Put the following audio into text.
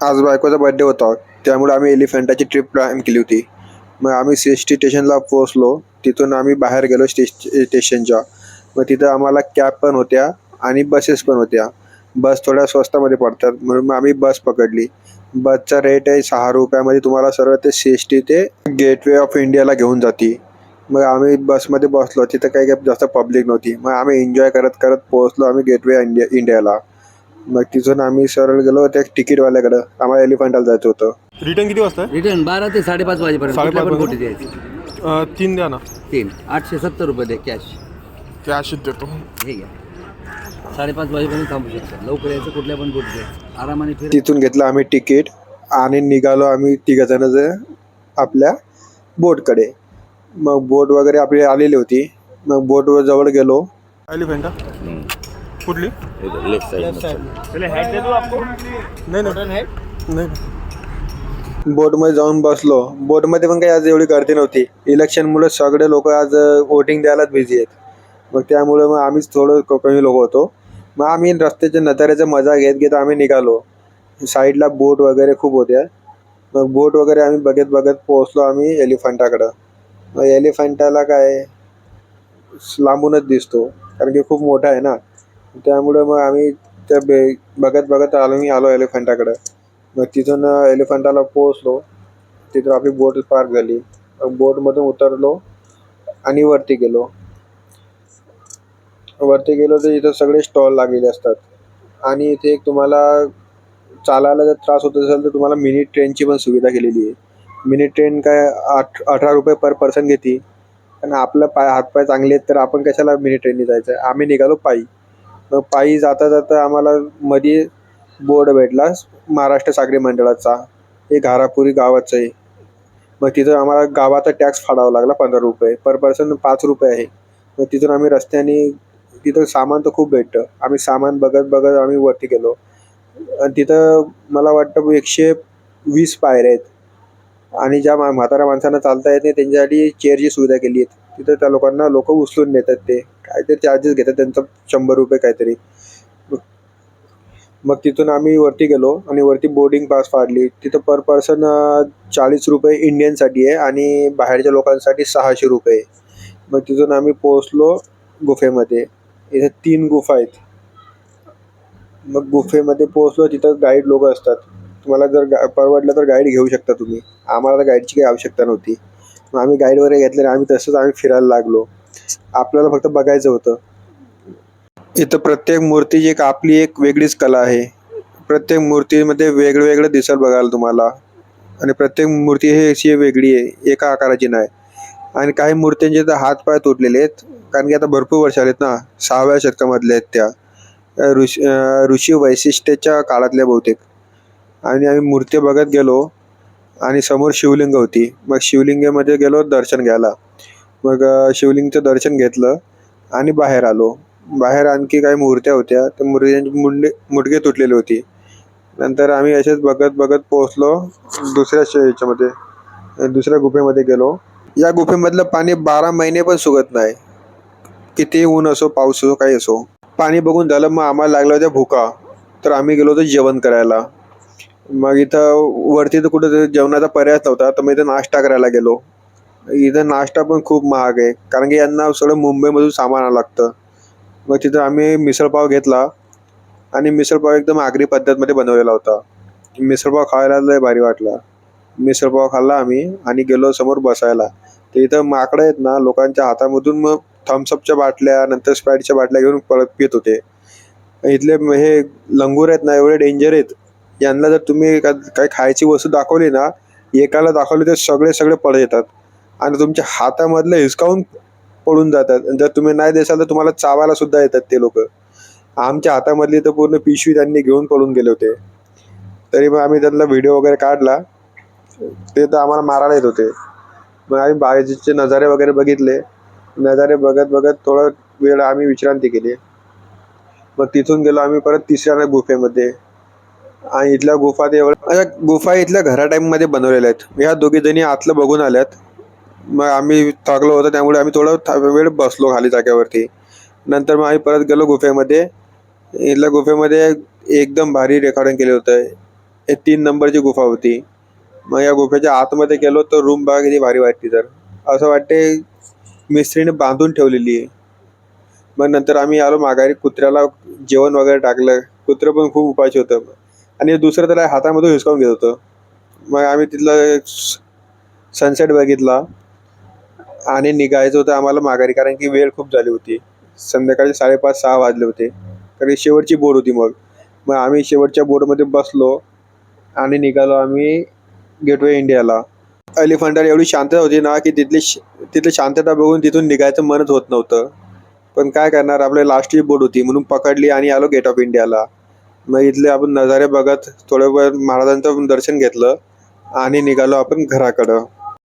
आज बायकोचा बर्थडे होता, त्यामुळे आम्ही एलिफंटाची ट्रिप प्लॅन केली होती. मग आम्ही सी-एस-टी स्टेशनला पोहोचलो. तिथून आम्ही बाहेर गेलो स्टेशनच्या. मग तिथं आम्हाला कॅब पण होत्या आणि बसेस पण होत्या. बस थोड्या स्वस्तामध्ये पडतात म्हणून मग आम्ही बस पकडली. बसचा रेट आहे ₹6 तुम्हाला सरळ ते सी-एस-टी ते गेटवे ऑफ इंडियाला घेऊन जाते. मग आम्ही बसमध्ये बसलो. तिथं काही जास्त पब्लिक नव्हती. मग आम्ही एन्जॉय करत करत पोहोचलो आम्ही गेटवे इंडियाला. मग तिथून आम्ही सरळ गेलो त्या तिकीटवाल्याकडं. आम्हाला एलिफंटाला जायचं होतं. रिटर्न किती वाजता आहे? रिटर्न 12 ते 5:30 वाजेपर्यंत. कुठल्या पण कोटी द्यायची. 3 द्या ना. 3 870 दे कॅश. कॅशच देतो. हे घ्या. 5:30 वाजेपर्यंत थांबू शकता. लवकर यायचं, कुठल्या पण कोटी द्यायचं. आरामाने फिर. तिथून घेतलं आम्ही तिकीट आणि निघालो आम्ही तिघजण आपल्या बोटकडे. मग बोट वगैरे आपली आलेली होती. मग बोटवर जवळ गेलो. एलिफंटा कुठली? Left side. नाही नाही. बोटमध्ये जाऊन बसलो. बोटमध्ये पण काही आज एवढी गर्दी नव्हती. इलेक्शनमुळे सगळे लोक आज वोटिंग द्यायलाच बिझी आहेत. मग त्यामुळे मग आम्हीच थोडं कमी लोक होतो. मग आम्ही रस्त्याच्या नजाऱ्याचा मजा घेत घेत आम्ही निघालो. साईडला बोट वगैरे खूप होत्या. मग बोट वगैरे आम्ही बघत बघत पोहोचलो आम्ही एलिफंटाकडं. मग एलिफंटाला काय लांबूनच दिसतो, कारण की खूप मोठा आहे ना. त्यामुळे मग आम्ही त्या बघत बघत आलो एलिफंटाकडं. मग तिथून एलिफंटाला पोहोचलो. तिथून आपली बोट पार्क झाली. बोटमधून उतरलो आणि वरती गेलो तर इथं सगळे स्टॉल लागलेले असतात. आणि इथे एक तुम्हाला चालायला जर त्रास होत असेल तर तुम्हाला मिनी ट्रेनची पण सुविधा केलेली आहे. मिनी ट्रेन काय ₹18 पर पर्सन घेते. आणि आपलं हातपाय चांगले आहेत तर आपण कशाला मिनी ट्रेनने जायचं. आम्ही निघालो पायी. मग पायी जाता जाता आम्हाला मध्ये बोर्ड भेटला महाराष्ट्र सागरी मंडळाचा. हे घारापुरी गावाचं आहे. मग तिथं आम्हाला गावाचा टॅक्स फाडावा लागला ₹15 पर पर्सन ₹5 आहे. मग तिथून आम्ही रस्त्याने तिथं सामान तर खूप भेटतं. आम्ही सामान बघत बघत आम्ही वरती गेलो. आणि तिथं मला वाटतं 120 पायऱ्या आहेत. आणि ज्या म्हाताऱ्या माणसांना चालता येत नाही त्यांच्यासाठी चेअरची सुविधा केली आहे. तिथं त्या लोकांना लोक उचलून नेतात. ते काहीतरी चार्जेस घेतात त्यांचा ₹100 काहीतरी. मग तिथून आम्ही वरती गेलो आणि वरती बोर्डिंग पास फाडली. तिथं पर पर्सन ₹40 इंडियनसाठी आहे आणि बाहेरच्या लोकांसाठी ₹600. मग तिथून आम्ही पोहोचलो गुफेमध्ये. इथे 3 गुफा आहेत. मग गुफेमध्ये पोहोचलो. तिथं गाईड लोक असतात. तुम्हाला जर परवडलं तर गाईड घेऊ शकता तुम्ही. आम्हाला तर गाईडची काही आवश्यकता नव्हती. मग आम्ही गाईड वगैरे घेतले आणि आम्ही फिरायला लागलो. आपल्याला फक्त बघायचं होतं. इथं प्रत्येक मूर्तीची आपली एक वेगळीच कला आहे. प्रत्येक मूर्तीमध्ये वेगळं दिसेल बघायला तुम्हाला. आणि प्रत्येक मूर्ती ही अशी वेगळी आहे, एका आकाराची नाही. आणि काही मूर्त्यांचे तर हातपाय तुटलेले आहेत, कारण की आता भरपूर वर्ष आलेत ना. 6व्या शतकामधले आहेत त्या. ऋषी वैशिष्ट्याच्या काळातल्या बहुतेक. आणि आम्ही मूर्ती बघत गेलो आणि समोर शिवलिंग होती. मग शिवलिंगामध्ये गेलो दर्शन घ्यायला. मग शिवलिंगचं दर्शन घेतलं आणि बाहेर आलो. बाहेर आणखी काही मूर्त्या होत्या. त्या मूर्त्यांची मुंडके तुटलेली होती. नंतर आम्ही असेच बघत बघत पोहोचलो दुसऱ्या गुफेमध्ये गेलो. या गुफेमधलं पाणी 12 महिने पण सुकत नाही. किती ऊन असो पाऊस असो काही असो. पाणी बघून झालं. मग आम्हाला लागल्या होत्या भुका. तर आम्ही गेलो होतो जेवण करायला. मग इथं वरती तर कुठं जेवणाचा पर्याय नव्हता, तर मग इथं नाश्ता करायला गेलो. इथं नाश्ता पण खूप महाग आहे, कारण की यांना सगळं मुंबईमधून सामान आणावं लागतं. मग तिथं आम्ही मिसळपाव घेतला आणि मिसळपाव एकदम आगरी पद्धतमध्ये बनवलेला होता. मिसळपाव खायला लय भारी वाटला. मिसळपाव खाल्ला आम्ही आणि गेलो समोर बसायला. तर इथं माकडं आहेत ना, लोकांच्या हातामधून मग थम्सअपच्या बाटल्या नंतर स्प्राईटच्या बाटल्या घेऊन पळत पित होते. इथले हे लंगूर आहेत ना, एवढे डेंजर आहेत. यांना जर तुम्ही काही खायची वस्तू दाखवली ना, एकाला दाखवली तर सगळे पळत येतात आणि तुमच्या हातामधलं हिसकावून पळून जातात. जर तुम्ही नाही देसाल तर तुम्हाला चावायला सुद्धा येतात ते लोक. आमच्या हातामधली तर पूर्ण पिशवी त्यांनी घेऊन पळून गेले होते. तरी मग आम्ही त्यांना व्हिडिओ वगैरे काढला. ते तर आम्हाला मारायला येत होते. मग आम्ही बाहेरचे नजारे वगैरे बघितले. नजारे बघत बघत थोडा वेळ आम्ही विश्रांती केली. मग तिथून गेलो आम्ही परत तिसऱ्या गुफेमध्ये. आणि इथल्या गुफा इथल्या घरा टाईपमध्ये बनवलेल्या आहेत. ह्या दोघी जणी आतलं बघून आल्यात. मग आम्ही थकलो होतो त्यामुळे आम्ही थोडा वेळ बसलो खाली जागेवरती. नंतर मग आम्ही परत गेलो गुफेमध्ये. इथल्या गुफेमध्ये एकदम भारी रेकॉर्डिंग केलं होतं. हे 3 नंबरची गुफा होती. मग या गुफेच्या आतमध्ये गेलो तर रूम बघा किती भारी वाटते. तर असं वाटते मिस्त्रीने बांधून ठेवलेली आहे. मग नंतर आम्ही आलो माघारी. कुत्र्याला जेवण वगैरे टाकलं. कुत्रं पण खूप उपाशी होतं आणि दुसरं त्याला हातामधून हिसकावून घेत होतं. मग आम्ही तिथलं सनसेट बघितला आणि निघायचं होतं आम्हाला माघारी, कारण की वेळ खूप झाली होती. संध्याकाळी 5:30-6 वाजले होते, कारण शेवटची बोट होती. मग आम्ही शेवटच्या बोटमध्ये बसलो आणि निघालो आम्ही गेटवे इंडियाला. एलिफंटाला एवढी शांतता होती ना की तिथली शांतता बघून तिथून निघायचं मनच होत नव्हतं. पण काय करणार, आपली लास्टची बोट होती म्हणून पकडली आणि आलो गेट ऑफ इंडियाला. मग इथले आपण नजारे बघत थोडं वेळ महाराजांचं दर्शन घेतलं आणि निघालो आपण घराकडं.